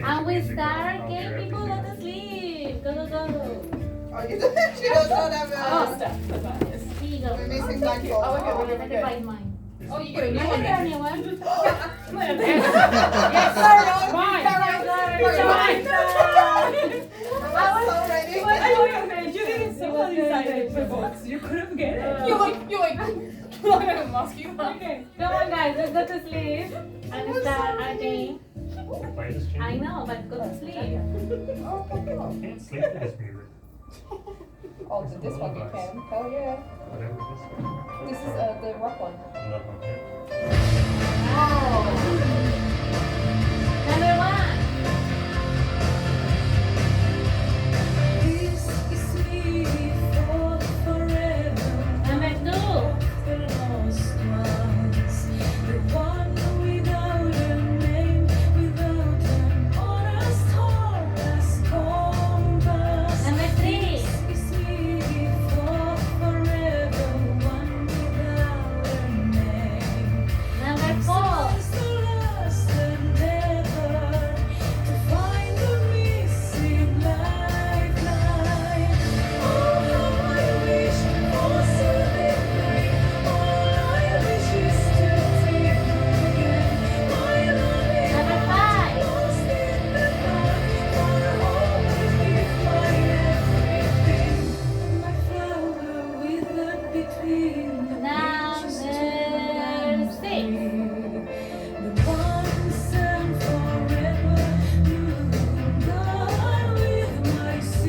And we start game, people, go to sleep. Go, go, go. Oh, you she doesn't know that Oh, well. step. Here you go. We're missing Thank you. black Oh, okay, balls. we're Let me good. find mine. Oh, you get a new I one. got a new one. Yes, sir. Mine. I was so ready. You didn't see what inside the box. You couldn't get it. You like, I'm asking you. Okay, come on, guys. Let's go to sleep and start our game. I know, but go to sleep. Can't sleep to this music. Oh, to this one you can. Hell yeah. Whatever this one. This is the rock one. Love on it. Wow. Number one. Number two. Number three. Number four. Number five. Number six. Number seven. Number eight.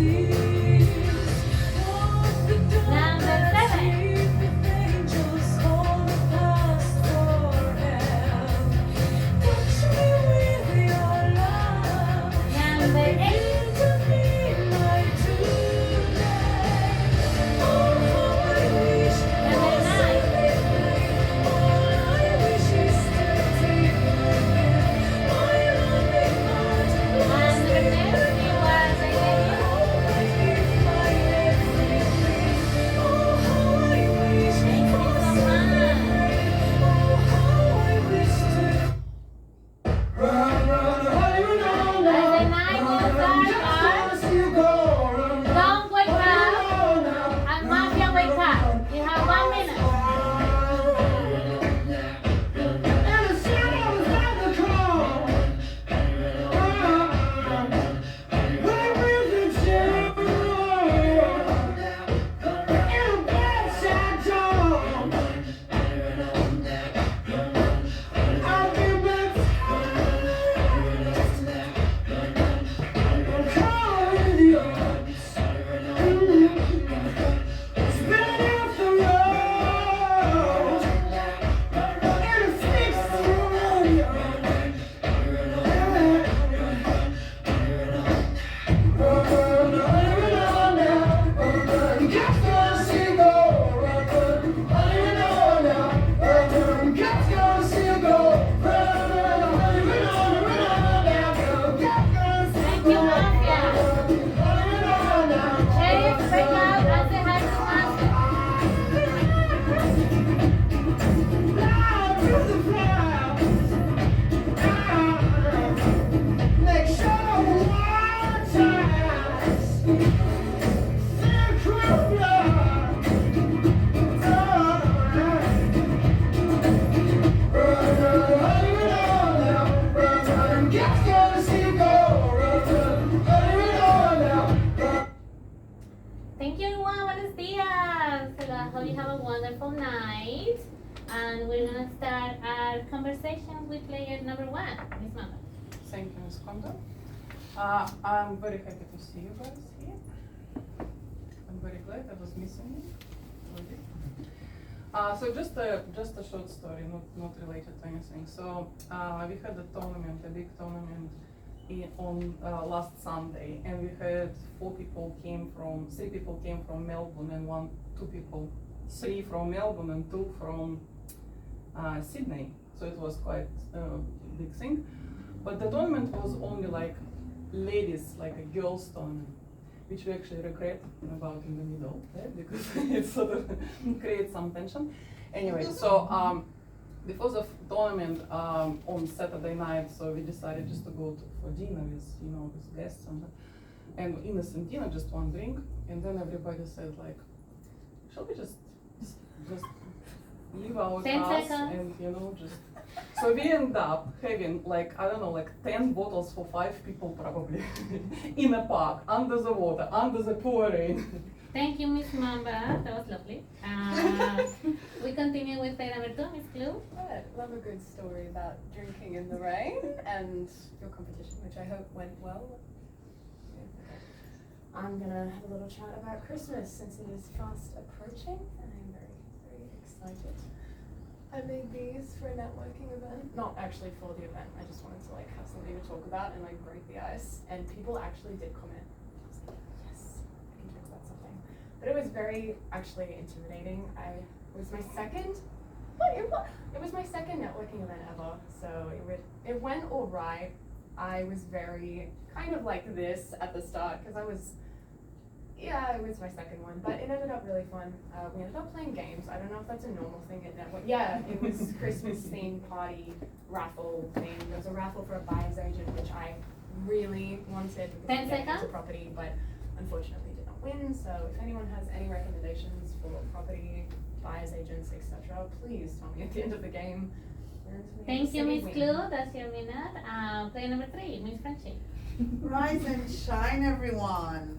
Number nine. And the next few words I gave you. Thank you so much. As the night goes darker, don't wake up, and Mafia wake up. You have 1 minute. Thank you, Mafia. Sheriff, wake up and say hi to Mafia. Thank you, everyone. Buenos dias. I hope you have a wonderful night. And we're gonna start our conversation with player number one, Miss Mama. Thank you, Ms. Kondo. I'm very happy to see you guys here. I'm very glad I was missing you. So just a short story, not related to anything. So we had a tournament, a big tournament on last Sunday, and we had 3 people came from Melbourne, and 3 from Melbourne and 2 from Sydney. So it was quite a big thing. But the tournament was only like ladies, like a girls tournament, which we actually regret about in the middle, right? Because it sort of creates some tension. Anyway, so before the tournament on Saturday night, so we decided just to go for dinner with with guests and innocent dinner, just one drink, and then everybody said like, shall we just leave our 10 house seconds. and just. So we end up having like I don't know like 10 bottles for 5 people probably in a park under the water under the pouring rain. Thank you, Miss Mamba. That was lovely. We continue with player number 2, Miss Clue. Good. Love a good story about drinking in the rain and your competition, which I hope went well. Yeah, okay. I'm gonna have a little chat about Christmas since it is fast approaching, and I'm very, very excited. I made these for a networking event, not actually for the event. I just wanted to like have something to talk about and like break the ice, and people actually did comment. I was like, yes, I can talk about something. But it was very actually intimidating. It was my second networking event ever, so it went all right. I was very kind of like this at the start because it was my second one, but it ended up really fun. We ended up playing games. I don't know if that's a normal thing at network. Yeah, it was Christmas themed party raffle thing. There was a raffle for a buyer's agent, which I really wanted because 10 I get into seconds. property, but unfortunately did not win. So if anyone has any recommendations for property, buyer's agents, etc., please tell me at the end of the game. Thank you, Miss Clue. That's your minute. Player number 3, Miss Frenchie. Rise and shine, everyone.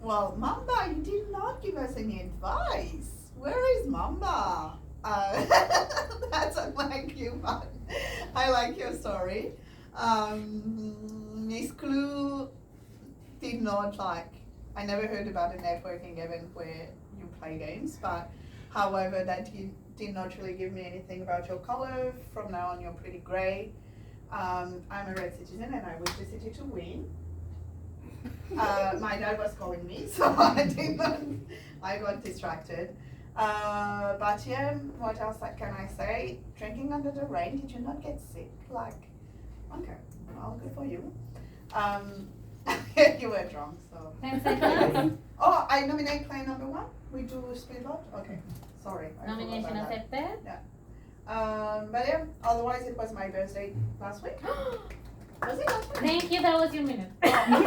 Well, Mamba, you did not give us any advice. Where is Mamba? That's unlike you, but I like your story. Miss Clue did not I never heard about a networking event where you play games, but however, that did not really give me anything about your color. From now on, you're pretty grey. I'm a red citizen and I wish the city to win. My dad was calling me, so I got distracted. But yeah, what else can I say? Drinking under the rain, did you not get sick? Okay, well, good for you. You were drunk, so. 10 seconds. Oh, I nominate player number 1. We do split vote? Okay, sorry. I forgot Nomination about that. accepted. But yeah, otherwise it was my birthday last week. Was it last week? Thank you, that was your minute. Happy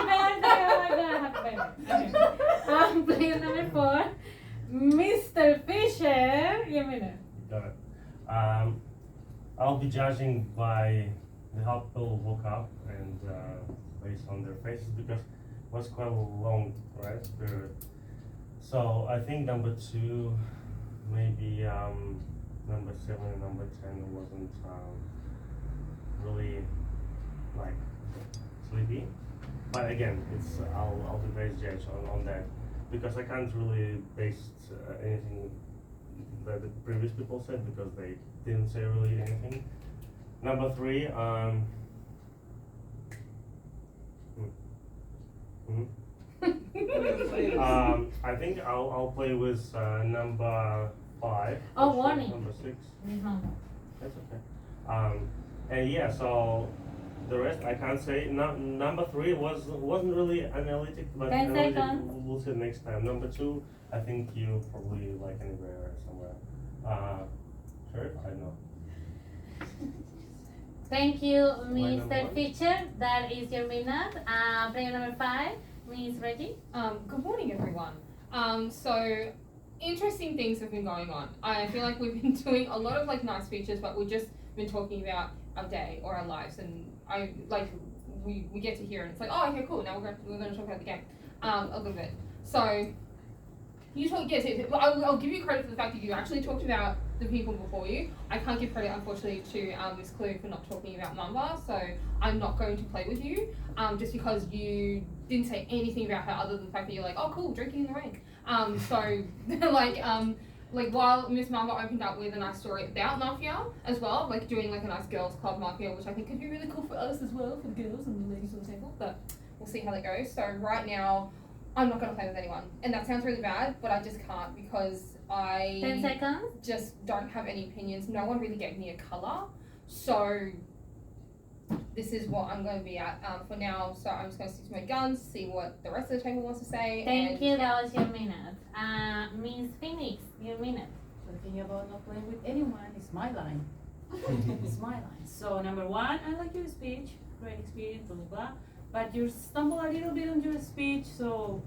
birthday, oh my god, happy birthday. Player number 4, Mr. Fisher, your minute. Got it. I'll be judging by how people woke up and based on their faces because it was quite a long rest period. So I think number 2, maybe number 7 and number 10 wasn't really like sleepy. But again, I'll be based judge on that because I can't really base anything that the previous people said because they didn't say really anything. Number 3, I think I'll play with number 5. Oh, warning. Number 6. Miss Mamba. That's okay. And yeah, so the rest I can't say. Number 3 wasn't really analytic, but 10 analytic, seconds. we'll see next time. Number 2, I think you probably like anywhere somewhere. Sure, I know. Thank you, Line number Mr. 1. Fisher. That is your minute. Player number 5, Miss Reggie. Good morning, everyone. So interesting things have been going on. I feel like we've been doing a lot of like nice features, but we've just been talking about our day or our lives, and we get to hear, and it's like, oh, okay, cool. Now we're going to talk about the game a little bit. So you talk, yes, I'll give you credit for the fact that you actually talked about the people before you. I can't give credit, unfortunately, to Miss Clue for not talking about Mamba, so I'm not going to play with you, just because you didn't say anything about her other than the fact that you're like, oh, cool, drinking in the rain. So, like while Miss Mamba opened up with a nice story about Mafia as well, like doing like a nice girls club Mafia, which I think could be really cool for us as well, for the girls and the ladies on the table, but we'll see how that goes. So right now, I'm not going to play with anyone. And that sounds really bad, but I just can't because 10 seconds. just don't have any opinions. No one really gave me a colour. So this is what I'm going to be at for now. So I'm just going to stick to my guns, see what the rest of the table wants to say. Thank and you, that was your minute. Miss Phoenix, your minute. The thing about not playing with anyone is my line. It's my line. So number one, I like your speech, great experience, blah blah blah. But you stumble a little bit on your speech, so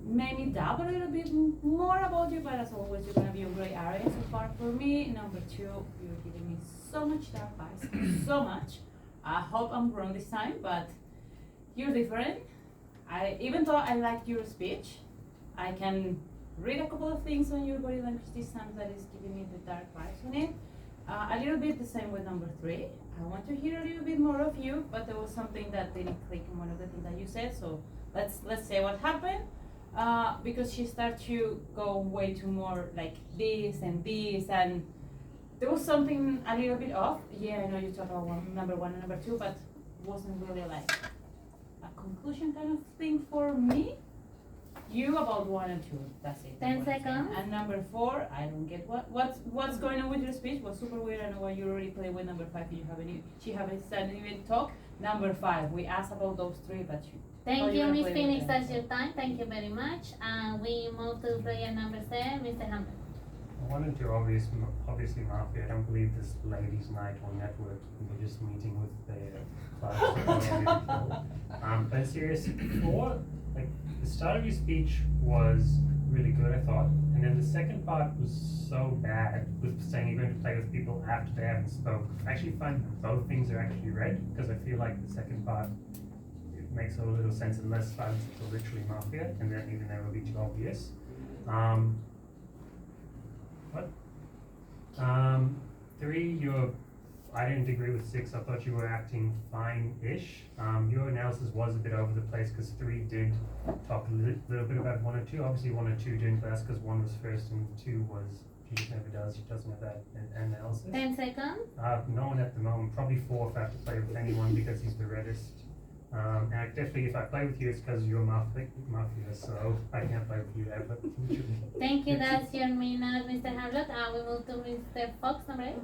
maybe doubt a little bit more about you. But as always, you're gonna be a gray area so far for me. Number two, you're giving me so much dark vibes, so much. I hope I'm wrong this time, but you're different. Even though I like your speech, I can read a couple of things on your body language this time that is giving me the dark vibes on it. A little bit the same with number three. I want to hear a little bit more of you, but there was something that didn't click in one of the things that you said. So let's say what happened. Because she started to go way too more like this, and there was something a little bit off. Yeah, I know you talked about number one and number two, but wasn't really like a conclusion kind of thing for me. You about one and two, that's it. 10 seconds. And number four, I don't get what's going on with your speech. Was super weird. I know why you already played with number five. She haven't said even talk. Number five, we asked about those three, but you. Thank you, Miss Miss Phoenix, that's your time. Thank you very much. And we move to player number 7, Mr. Hamlet. 1 and 2 obviously Mafia. I don't believe this ladies' night or network. We're just meeting with their clubs. But serious, 4, like the start of your speech was really good, I thought, and then the second part was so bad with saying you're going to play with people after they haven't spoke. I actually find both things are actually read because I feel like the second part makes a little sense unless silence is literally Mafia, and then even that would be too obvious. What? 3, I didn't agree with 6. I thought you were acting fine-ish. Your analysis was a bit over the place because 3 did talk a little bit about 1 and 2. Obviously 1 and 2 didn't pass because 1 was first and 2 was, she just never does. She doesn't have that analysis. 10 seconds. No one at the moment. Probably 4 if I have to play with anyone because he's the reddest. And I definitely, if I play with you, it's because you're Mafia, so I can't play with you ever. Thank you, that's your minute, Mr. Hamlet. We move to Mr. Fox, number 8.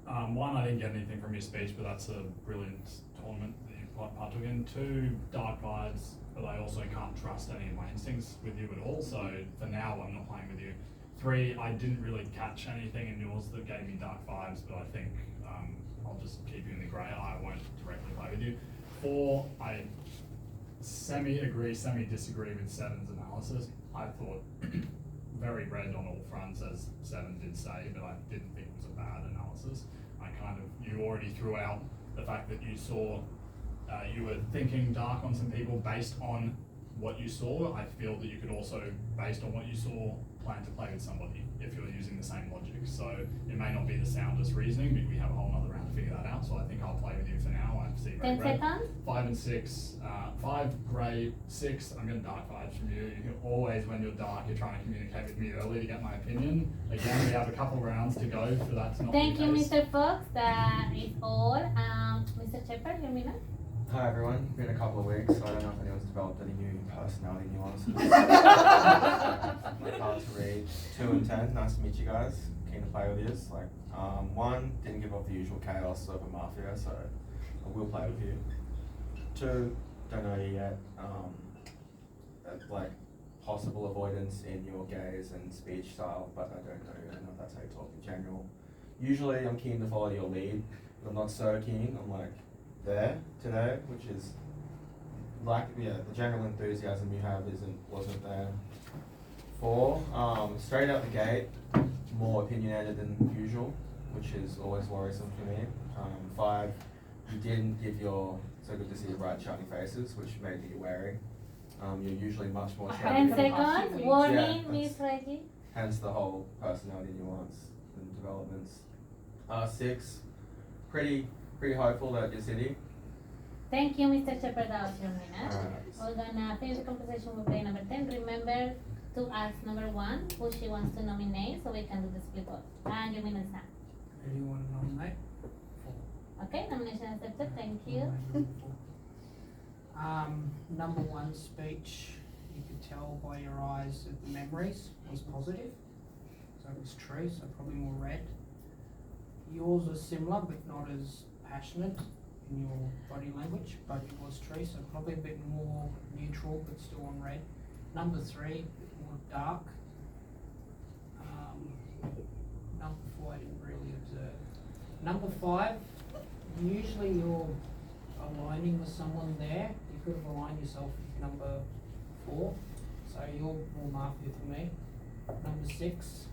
1, I didn't get anything from your speech, but that's a brilliant tournament that you partook in. 2, dark vibes, but I also can't trust any of my instincts with you at all, so for now I'm not playing with you. 3, I didn't really catch anything in yours that gave me dark vibes, but I think I'll just keep you in the grey. I won't directly play with you. 4, I semi-agree, semi-disagree with 7's analysis. I thought very red on all fronts, as 7 did say, but I didn't think it was a bad analysis. You already threw out the fact that you saw, you were thinking dark on some people based on what you saw. I feel that you could also, based on what you saw, plan to play with somebody if you're using the same logic. So it may not be the soundest reasoning, but we have a whole other round to figure that out. So I think I'll play with you for now. I see red, 10 seconds. 5 and 6, 5 grey, 6. I'm getting dark vibes from you. You can always, when you're dark, you're trying to communicate with me early to get my opinion. Again, we have a couple rounds to go for that to not Thank be you, the case. Mr. Fox. That is all. Mr. Shepard, your minute. Hi everyone, been a couple of weeks, so I don't know if anyone's developed any new personality nuances. Hard to read. 2 and 10, nice to meet you guys. Keen to play with you. 1, didn't give off the usual chaos of a Mafia, so I will play with you. 2, don't know you yet. Possible avoidance in your gaze and speech style, but I don't know. I don't know if that's how you talk in general. Usually I'm keen to follow your lead, but I'm not so keen. I'm there today, which is the general enthusiasm you have wasn't there. 4, straight out the gate, more opinionated than usual, which is always worrisome for me. 5, you didn't give so good to see your bright shining faces, which made me wary. You're usually much more 10 shouty. seconds. Warning, Yeah, Miss Reggie. Hence the whole personality nuance and developments. 6, pretty hopeful that your city. Thank you, Mr. Shepard. That was your minute. Alright. We're gonna finish the conversation with player number 10. Remember to ask number 1 who she wants to nominate so we can do the split vote. And your minute now. Who do you want to nominate? Okay, nomination accepted. Thank you. Number 1 speech, you could tell by your eyes that the memories was positive. So it was true, so probably more red. Yours was similar but not as passionate. in your body language, but it was true, so probably a bit more neutral, but still on red. Number 3, a bit more dark. Number 4, I didn't really observe. Number 5, usually you're aligning with someone there. You could have aligned yourself with number 4, so you're more mafia for me. Number 6,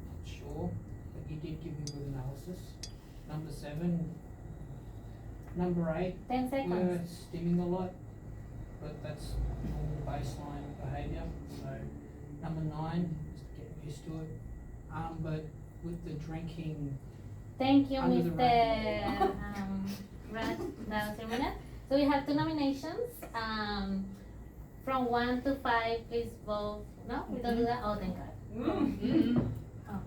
not sure, but you did give me good analysis. Number 7, number 8, 10 seconds. you're stimming a lot, but that's normal baseline behaviour. So number 9, just getting used to it. But with the drinking, Thank you, Under the Mr. Ratimina. So we have 2 nominations. From 1 to 5, please vote. No, we don't do that. Oh, thank God. Oh.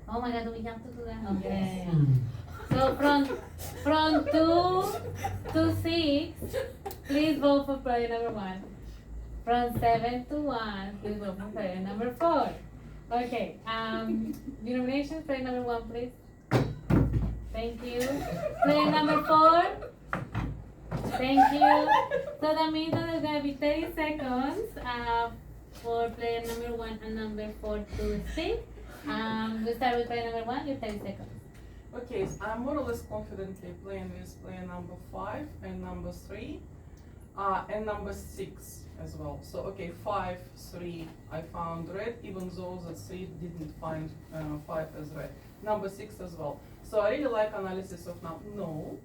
Oh my God, do we have to do that? Okay. So from 2 to 6, please vote for player number 1. From 7 to 1, please vote for player number 4. Okay. The nominations, player number 1, please. Thank you. Player number 4. Thank you. So that means that there's gonna be 30 seconds for player number 1 and number 4 to speak. We start with player number 1. You 30 seconds. Okay, so I'm more or less confidently playing with player number 5 and number 3, and number 6 as well. So okay, 5, 3, I found red, even though the 3 didn't find 5 as red. Number 6 as well. So I really like analysis of no.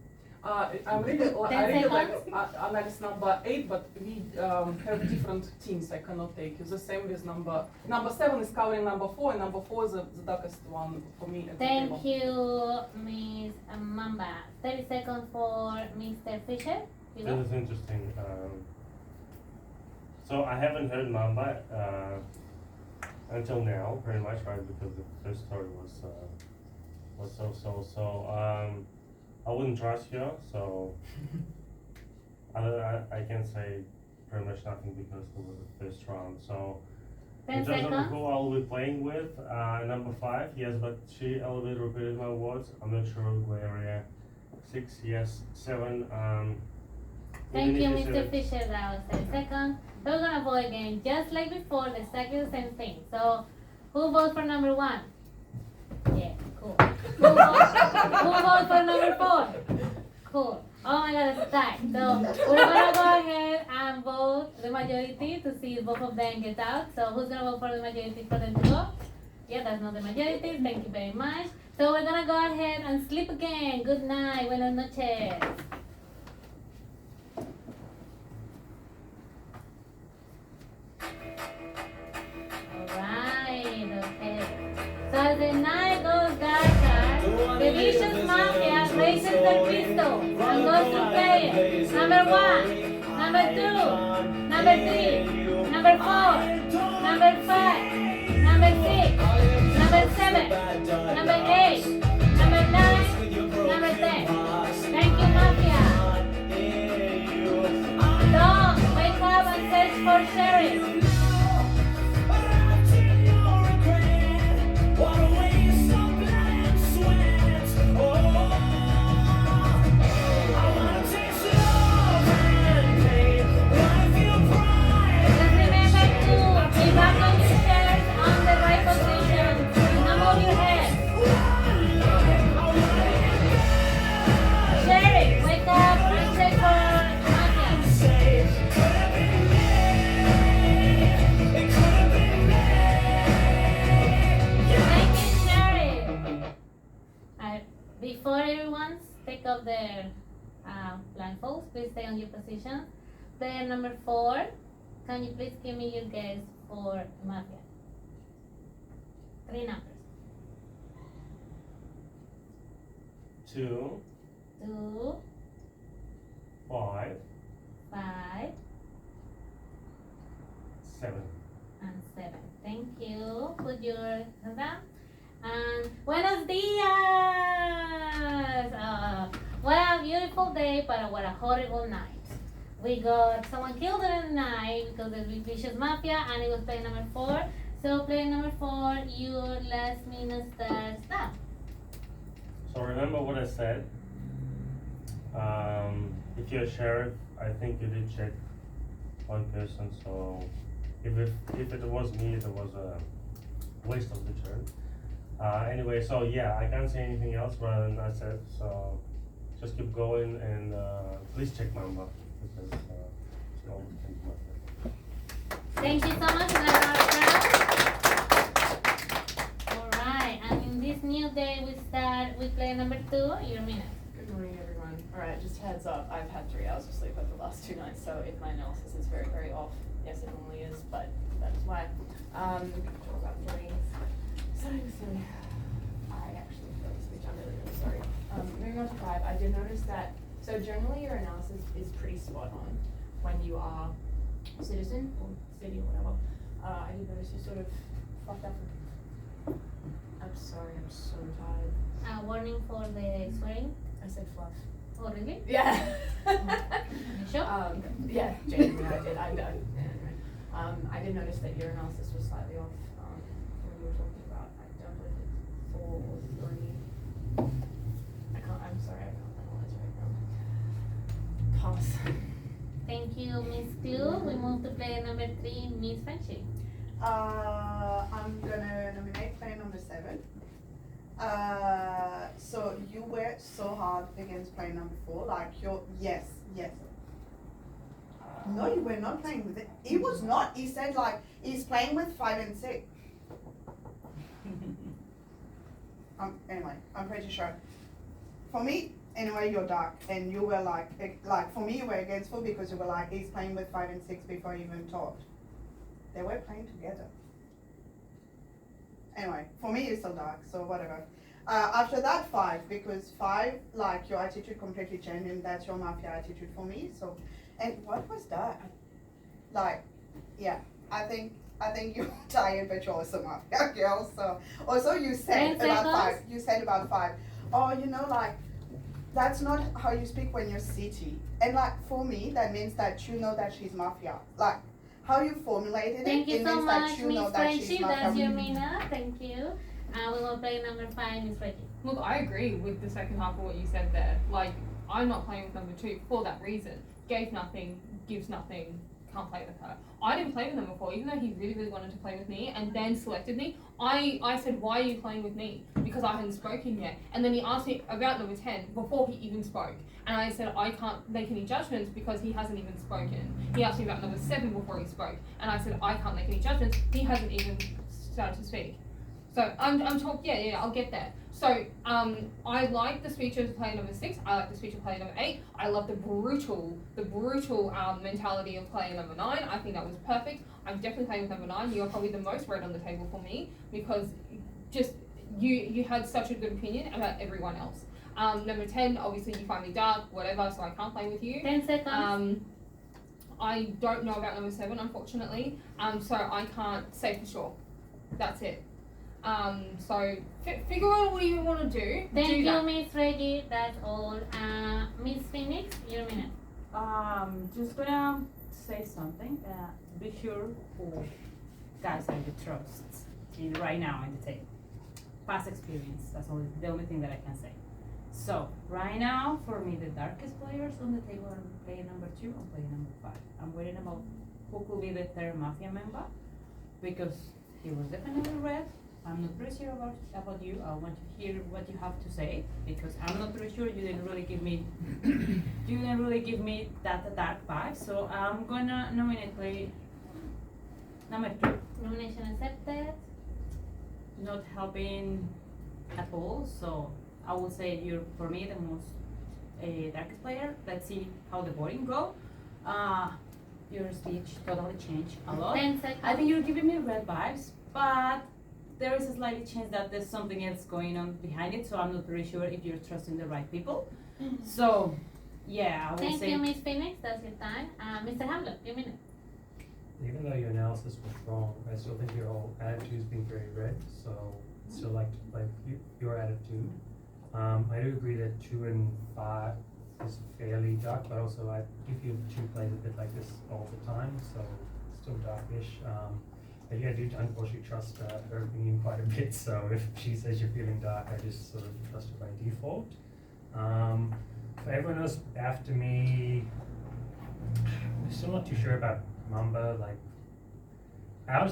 I really like analysis number 8, but we have different teams. I cannot take you. The same with number 7 is covering number 4, and number 4 is the darkest one for me at the table. Thank you, Ms. Mamba. 30 seconds for Mr. Fisher. You go. This is interesting. So I haven't heard Mamba until now, pretty much, right? Because the first story was so. I wouldn't trust you, so I can say pretty much nothing because it was the first round. So 10 in terms of seconds. who I will be playing with, number 5, yes, but she a little bit repeated my words. I'm not sure where area. 6, yes. 7. Thank even you, if Mr. said- Fisher. That was 30 seconds. So we're gonna vote again, just like before, exactly the same thing. So who votes for number 1? Yeah, cool. Who votes for number 4? Cool. Oh my God, it's tight. So we're gonna go ahead and vote the majority to see if both of them get out. So who's gonna vote for the majority for them to go? Yeah, that's not the majority. Thank you very much. So we're gonna go ahead and sleep again. Good night. Buenas noches. Alright, okay. So as the night goes darker, the vicious mafia raises their pistol and goes to player number 1, number 2, number 3, number 4, number 5, number 6, number 7, number 8, number 9, number 10. Thank you, mafia. Don't wake up and search for sheriff. Before everyone take off their blindfolds, please stay on your position. Player number 4, can you please give me your guess for Mafia? 3 numbers. 2, 2, 5, 5, 7. and 7. Thank you. Put your hand down. And buenos dias! What a beautiful day, but what a horrible night. We got someone killed in the night because of the vicious mafia, and it was player number 4. So player number 4, your last minute starts now. So remember what I said. If you're a sheriff, I think you did check one person. So if it was me, it was a waste of the turn. Anyway, so yeah, I can't say anything else rather than I said. So just keep going and please check Mamba because she always can do my thing. Thank you so much, Laura. Alright, and in this new day we start with player number 2, your minute. Good morning, everyone. Alright, just heads up, I've had 3 hours of sleep over the last 2 nights, so if my analysis is very, very off, yes, it normally is, but that is why. Talk about 3. Starting with 3. I actually feel this speech, I'm really, really sorry. Moving on to 5, I did notice that, so generally your analysis is pretty spot on when you are a citizen or city or whatever. I did notice you sort of fucked up. I'm sorry, I'm so tired. Warning for the swearing. I said fluff. Oh, really? Yeah. You sure? Yeah, genuinely I did. I did notice that your analysis was slightly off when you were talking about, I don't know if it's 4 or 3. I'm sorry, I can't analyze right now. Pass. Thank you, Miss Clue. We move to player number 3, Miss Friendship. I'm gonna nominate player number 7. So you worked so hard against player number 4, like yes. No, you were not playing with it. He was not. He said like he's playing with 5 and 6. Anyway, I'm pretty sure. For me, anyway, you're dark, and you were like for me, you were against 4 because you were like he's playing with 5 and 6 before he even talked. They were playing together. Anyway, for me, it's still dark, so whatever. After that, 5, because 5, like your attitude completely changed, and that's your mafia attitude for me. So, and what was that? Like, yeah, I think you're tired, but you're also mafia girl. So, also you said 10 about 5. seconds. You said about 5. Oh, you know, like that's not how you speak when you're city. And like for me, that means that you know that she's mafia. Like how you formulated Thank it, you it so means much, that you know Miss that she's Friendship. mafia. That's your minute. Thank you. We will play number 5, Miss Reggie. Look, I agree with the second half of what you said there. Like, I'm not playing with number 2 for that reason. Gave nothing, gives nothing, can't play with her. I didn't play with him before, even though he really, really wanted to play with me and then selected me. I said, why are you playing with me? Because I hadn't spoken yet. And then he asked me about number 10 before he even spoke. And I said, I can't make any judgments because he hasn't even spoken. He asked me about number 7 before he spoke. And I said, I can't make any judgments. He hasn't even started to speak. So I'm talking, yeah, I'll get there. So I like the speech of player number 6. I like the speech of player number 8. I love the brutal mentality of player number 9. I think that was perfect. I'm definitely playing with number 9. You are probably the most red on the table for me because just you had such a good opinion about everyone else. Number 10, obviously you find me dark, whatever, so I can't play with you. 10 seconds. I don't know about number 7, unfortunately. So I can't say for sure. That's it. So figure out what you want to do. Thank do you, that. Miss Reggie. That's all. Miss Phoenix, your minute. Just gonna say something. Be sure who guys that you trust right now in the table. Past experience. That's all. The only thing that I can say. So right now, for me, the darkest players on the table are player number 2 and player number 5. I'm worried about who could be the third mafia member because he was definitely red. I'm not pretty sure about you. I want to hear what you have to say because I'm not pretty sure you didn't really give me that dark vibe. So I'm gonna nominate play number 2. Nomination accepted. Not helping at all. So I will say you're for me the most darkest player. Let's see how the voting go. Your speech totally changed a lot. 10 seconds. I think you're giving me red vibes, but there is a slight chance that there's something else going on behind it, so I'm not really sure if you're trusting the right people. So, yeah, I will Thank say. you, Miss Phoenix. That's your time. Mr. Hamlet, your minute. Even though your analysis was wrong, I still think your whole attitude's been very red, so I'd still like to play with your attitude. I do agree that 2 and 5 is fairly dark, but also if you 2 plays a bit like this all the time, so it's still darkish. yeah, I do unfortunately trust her opinion quite a bit. So if she says you're feeling dark, I just sort of trust her by default. For everyone else after me, I'm still not too sure about Mamba. Like, I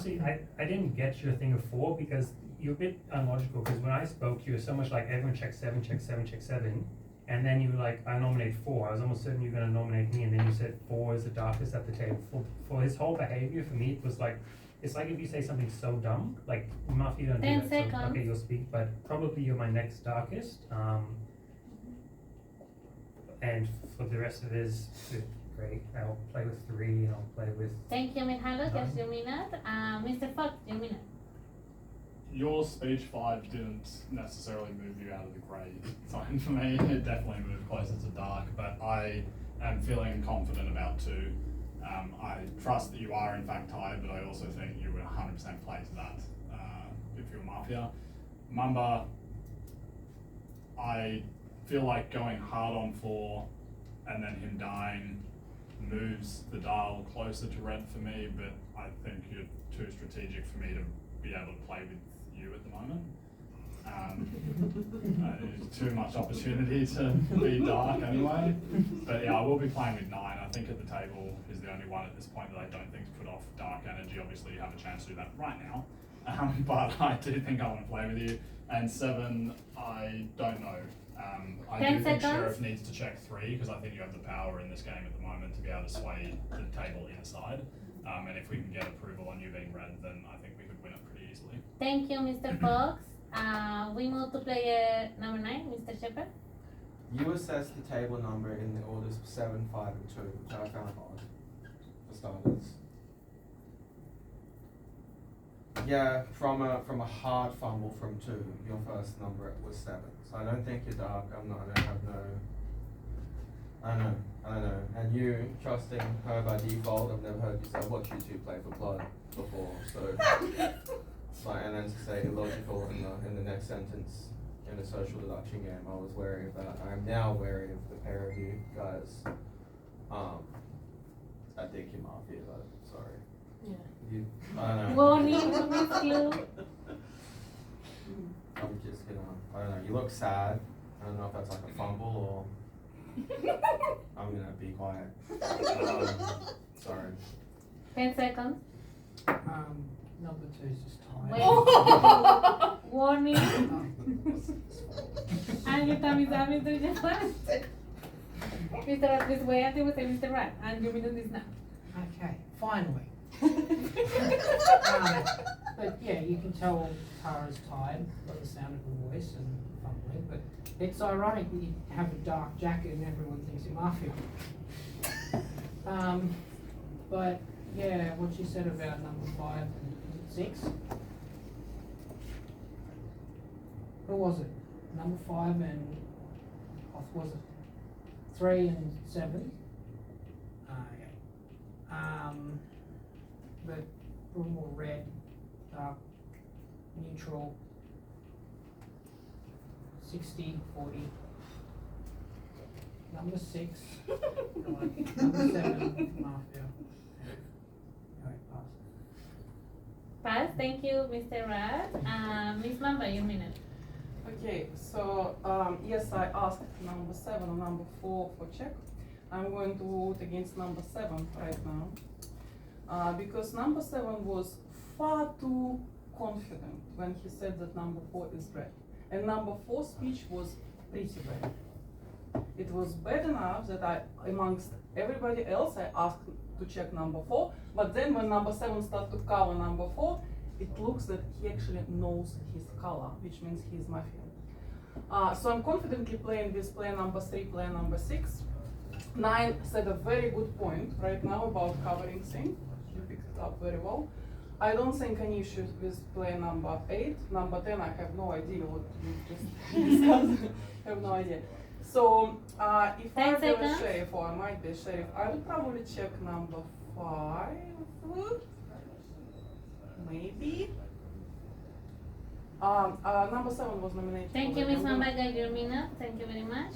didn't get your thing of 4 because you're a bit unlogical. Because when I spoke, you were so much like everyone check 7, check 7, check 7. And then you were like, I nominate 4. I was almost certain you were going to nominate me, and then you said 4 is the darkest at the table. For his whole behavior, for me, it was like, it's like if you say something so dumb, like Mafia don't 10 do that. So, seconds. okay, you'll speak, but probably you're my next darkest. And for the rest of his, great. I'll play with 3, and I'll play with. Thank you, Mihalo. Just your minute. Mr. Fox, your minute. Your speech 5 didn't necessarily move you out of the grey zone for me. It definitely moved closer to dark, but I am feeling confident about 2. I trust that you are in fact tired, but I also think you would 100% play to that if you're Mafia. Mamba, I feel like going hard on 4 and then him dying moves the dial closer to red for me, but I think you're too strategic for me to be able to play with you at the moment. There's too much opportunity to be dark anyway. But yeah, I will be playing with 9. I think at the table is the only one at this point that I don't think's put off dark energy. Obviously you have a chance to do that right now. But I do think I want to play with you. And 7, I don't know. I 10 do think seconds. Sheriff needs to check 3 because I think you have the power in this game at the moment to be able to sway the table inside. And if we can get approval on you being red, then I think we could win it pretty easily. Thank you, Mr. Fox. We move to player number 9, Mr. Shepard. You assess the table number in the orders 7, 5, and 2, which I found odd, for starters. Yeah, from a hard fumble from 2, your first number was 7. So I don't think you're dark. I don't know. And you trusting her by default, I've never heard you say, I've watched you 2 play for blood before, so and then to say illogical in the next sentence in a social deduction game, I was wary of that. I'm now wary of the pair of you guys. I think you're Mafia though, sorry. Yeah. I don't know. Warning, Miss Clue. I'm just gonna, I don't know, you look sad. I don't know if that's like a fumble or I'm gonna be quiet. Sorry. 10 seconds. Number 2's just tired. Wait. Warning. And your time is up, Mr. Shepard. Mr. Rat, please wait until we say Mr. Rat. And your minute is now. Okay, finally. But yeah, you can tell Tara's tired by the sound of her voice and fumbling, but it's ironic that you have a dark jacket and everyone thinks you're Mafia. But yeah, what she said about number 5 and 6. Who was it? Number 5 and was it 3 and 7? Yeah. But a little more red, dark, neutral, 60, 40. Number 6, like number 7, Mafia. Alright, pass. Pass. Thank you, Mr. Rat. Miss Mamba, your minute. Okay, so yes, I asked number 7 and number 4 for check. I'm going to vote against number 7 right now. Because number 7 was far too confident when he said that number 4 is red. And number 4 speech was pretty red. It was bad enough that amongst everybody else, I asked to check number 4, but then when number 7 started to cover number 4, it looks that he actually knows his color, which means he's Mafia. So I'm confidently playing with player number 3, player number 6. 9 said a very good point right now about covering thing. You picked it up very well. I don't think any issues with player number 8. Number 10, I have no idea what you just discussed. I have no idea. So if I were a sheriff, or I might be a sheriff, I would probably check number 5. Maybe. Number 7 was nominated. Thank you, Miss Mamba. Got your minute. Thank you very much.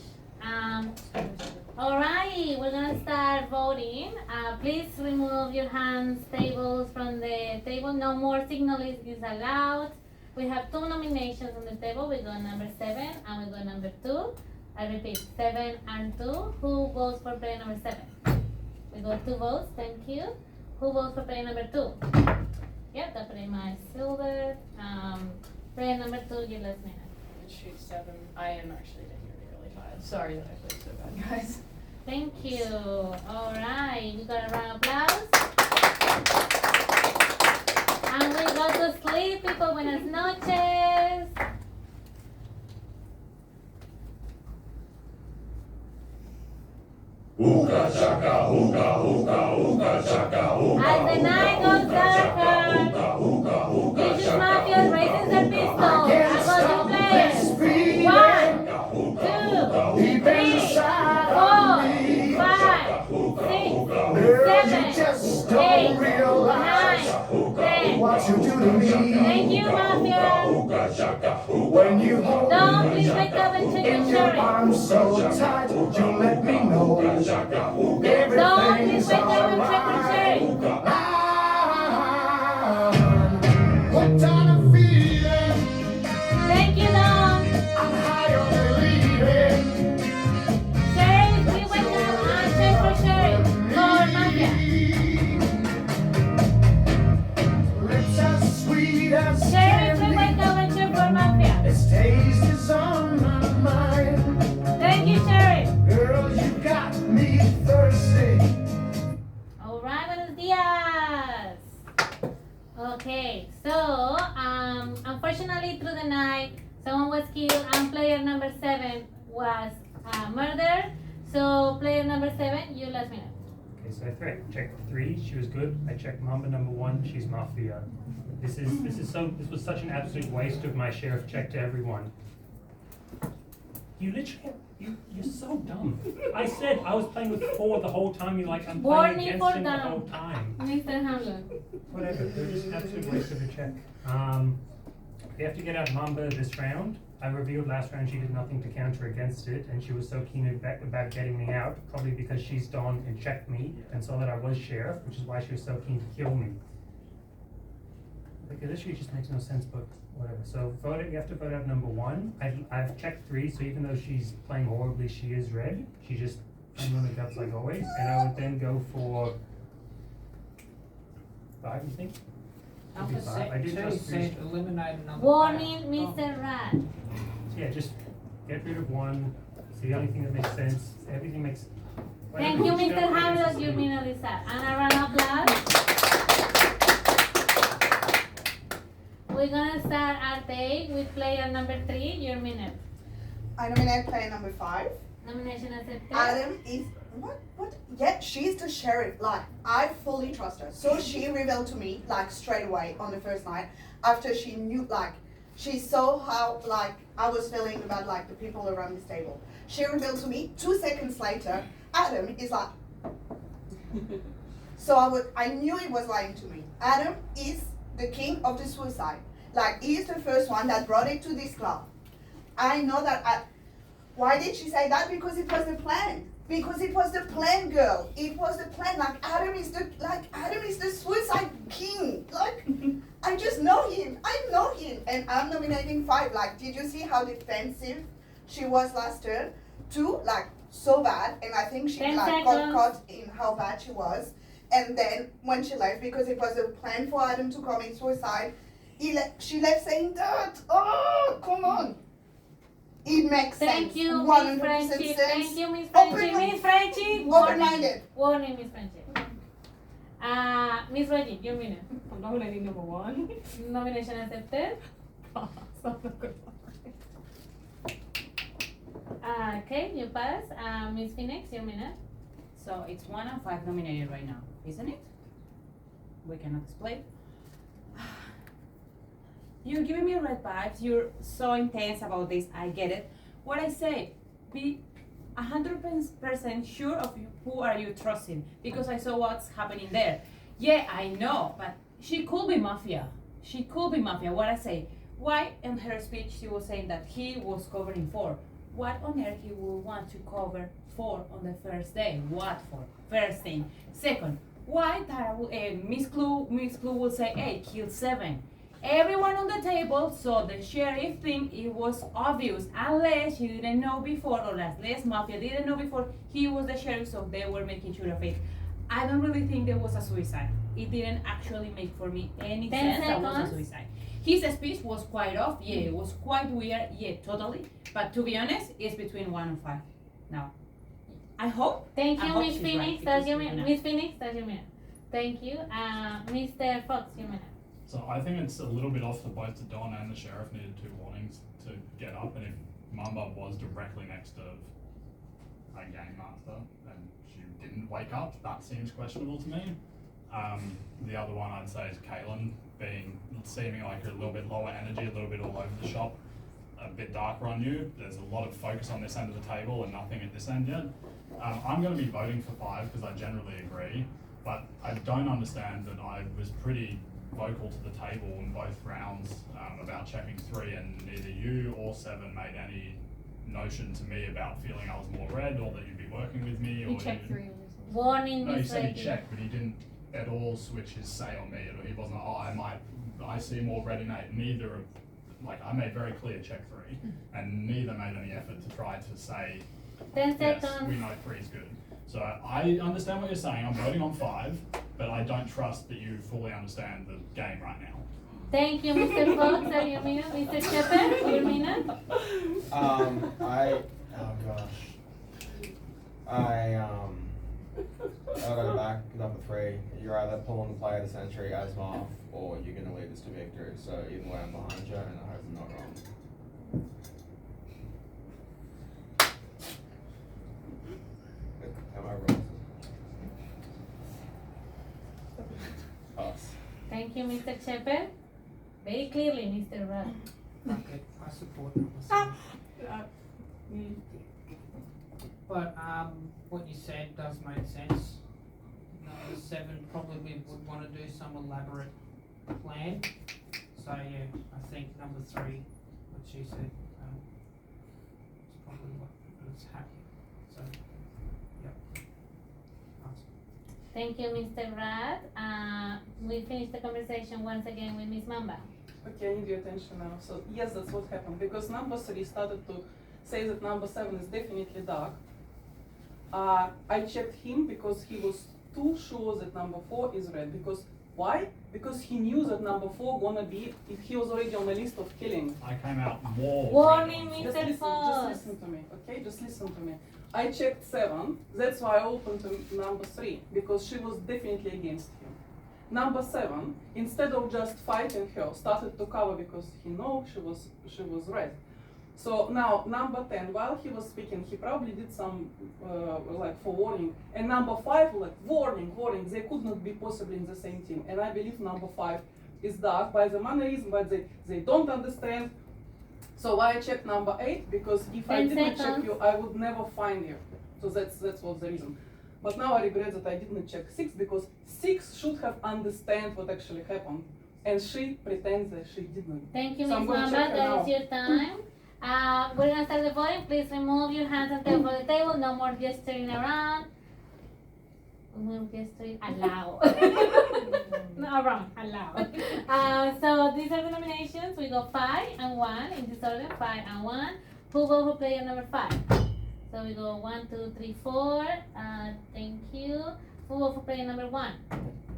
Alright, we're gonna start voting. Please remove your hands, tables from the table. No more signaling is allowed. We have 2 nominations on the table. We got number 7 and we got number 2. I repeat, 7 and 2. Who votes for player number 7? We got 2 votes, thank you. Who votes for player number 2? Yep, the player is silver. Player number 2, your last minute. Shoot 7. I am actually really tired. Sorry that I played so bad, guys. Thank you. Alright, we got a round of applause. And we got to sleep, people. Buenas noches. Hookah shaka, hookah, hookah, hookah shaka, hookah. As the night goes darker, Vicious Mafia raises their pistol. I'm going to play. 1, 2, 3, 4, 5, 6, 7, 8, 9, 10. Thank you, Mafia. When you hold Don't please wake up and check your shirt. arms so tight, you let me know Don't please wake up and check your shirt. Hooked on a feeling, Thank you, Dom. I'm high on believing. Sheriff, we wake up and check for Sheriff. For Mafia. Lips as sweet as Sheriff, we candy. wake up and check for Mafia. This taste is on my mind. Thank you, Sheriff. Girl, you got me thirsty. Alright, buenos dias. Okay, so unfortunately through the night someone was killed and player number 7 was murdered. So player number 7, you last minute. Okay, so I checked 3, she was good. I checked Mamba number 1, she's Mafia. This was such an absolute waste of my sheriff check to everyone. You literally, you're so dumb. I said I was playing with 4 the whole time. You're like, I'm playing Warning against for him the dumb. whole time. Mr. Hamlin. Whatever, they're just an absolute waste of a check. We have to get out Mamba this round. I revealed last round she did nothing to counter against it, and she was so keen about getting me out, probably because she's done and checked me and saw that I was sheriff, which is why she was so keen to kill me. Like, it literally just makes no sense, but whatever. So you have to vote out number 1. I've checked 3, so even though she's playing horribly, she is red. She's just playing on the guts like always. And I would then go for 5, you think? Number Maybe 5. I did 2 just said eliminate another Warning, player. Mr. Rat. So yeah, just get rid of 1. It's the only thing that makes sense. Everything makes. Thank you, Mr. Hamlin. Your minute is up. And a round of applause. We're gonna start our day with player number 3, your minute. I nominate player number 5. Nomination accepted. Adam is what? Yeah, she's the sheriff. Like, I fully trust her. So she revealed to me, like, straight away on the first night, after she knew, like, she saw how, like, I was feeling about, like, the people around this table. She revealed to me 2 seconds later, Adam is like. So I knew he was lying to me. Adam is the king of the suicide. Like, he is the first one that brought it to this club. I know that. Why did she say that? Because it was the plan. Because it was the plan, girl. It was the plan. Like, Adam is the suicide king. Like, I just know him. I know him. And I'm nominating 5. Like, did you see how defensive she was last turn? 2, like, so bad. And I think she 10 got seconds. caught in how bad she was. And then when she left, because it was a plan for Adam to commit suicide, she left saying that. Oh, come on. It makes Thank sense. you, 100% Miss Friendship. sense. Thank you, Miss Friendship. Miss Friendship. Open-minded. Warning, Miss Friendship. Miss Reggie, your minute. I'm nominating number 1. Nomination accepted. Okay, you pass. Miss Phoenix, your minute. So it's 1 and 5 nominated right now, isn't it? We cannot explain. You're giving me red vibes. You're so intense about this. I get it. What I say, be 100% sure of who are you trusting, because I saw what's happening there. Yeah, I know, but she could be mafia. She could be mafia. What I say, why in her speech she was saying that he was covering for. what on earth he will want to cover 4 on the first day? What for? First thing. Second, why Miss Clue will say, hey, kill 7. Everyone on the table saw the sheriff thing. It was obvious, unless he didn't know before, or unless Mafia didn't know before he was the sheriff, so they were making sure of it. I don't really think there was a suicide. It didn't actually make for me any 10 sense that was a seconds. suicide. His speech was quite off, yeah, it was quite weird, yeah, totally. But to be honest, it's between 1 and 5. Now, I hope. Thank I you, hope Miss she's Phoenix. right, That's because your we don't minute. know. Miss Phoenix, that's your minute. Thank you. Mr. Fox, your minute. So I think it's a little bit off that both the Don and the sheriff needed 2 warnings to get up, and if Mamba was directly next to a game master and she didn't wake up, that seems questionable to me. The other one I'd say is Caitlin seeming like a little bit lower energy, a little bit all over the shop, a bit darker on you. There's a lot of focus on this end of the table and nothing at this end yet. I'm going to be voting for 5 because I generally agree, but I don't understand that I was pretty vocal to the table in both rounds about checking 3, and neither you or 7 made any notion to me about feeling I was more red or that you'd be working with me. You or checked even- 3 Warning, No, he Miss said he Reiki. checked, but he didn't at all switch his say on me. He wasn't, I see more red in 8. Neither of, I made very clear check 3, and neither made any effort to try to say, 10 yes, seconds. we know 3 is good. So I understand what you're saying. I'm voting on 5, but I don't trust that you fully understand the game right now. Thank you, Mr. Fox, that's your minute. Mr. Shepherd, your minute. Oh gosh. I'll go back, number 3. You're either pulling the play of the century as Marv, or you're going to lead us to victory. So either way, I'm behind you, and I hope I'm not wrong. Am I wrong? Pass. Thank you, Mr. Shepherd. Very clearly, Mr. Rudd. Okay, I support number 7. But what you said does make sense. Number 7 probably would want to do some elaborate plan. So yeah, I think number 3, what she said, is probably what was happening. So, yep. Pass. Thank you, Mr. Rudd. We finished the conversation once again with Miss Mamba. Okay, I need your attention now. So yes, that's what happened, because number 3 started to say that number 7 is definitely dark. I checked him because he was too sure that number 4 is red. Because why? Because he knew that number 4 gonna be, if he was already on the list of killing. I came out more. Warning, Just Mr. listen, Fox. just listen to me, okay? Just listen to me. I checked 7. That's why I opened to number 3, because she was definitely against him. Number 7, instead of just fighting her, started to cover because he knew she was red. So now number 10, while he was speaking, he probably did some forewarning. And number 5, warning, they could not be possibly in the same team. And I believe number 5 is dark by the mannerism, but they don't understand. So why I checked number 8? Because if I 10 didn't check seconds. you, I would never find you. So that's what the reason. But now I regret that I didn't check 6, because 6 should have understand what actually happened. And she pretends that she didn't. Thank you, So Miss I'm gonna Mamba. check her That now. is your time. We're gonna start the voting. Please remove your hands and tail from the table. No more gesturing around. No gesturing allowed. No, wrong. Allowed. So these are the nominations. We go 5 and 1 in this order. 5 and 1. Who vote for player number 5? So we go 1, 2, 3, 4. Thank you. Who vote for player number 1?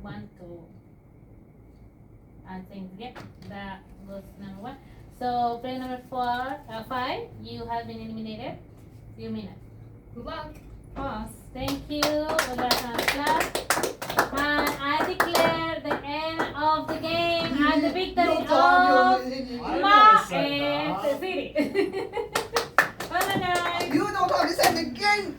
1, 2. I think, yeah, that was number 1. So player number 5, you have been eliminated. Your minute. Good luck. Pass. Thank you. With that clap. And I declare the end of the game and the victory of Market City. Bye, guys. You don't have to say the game.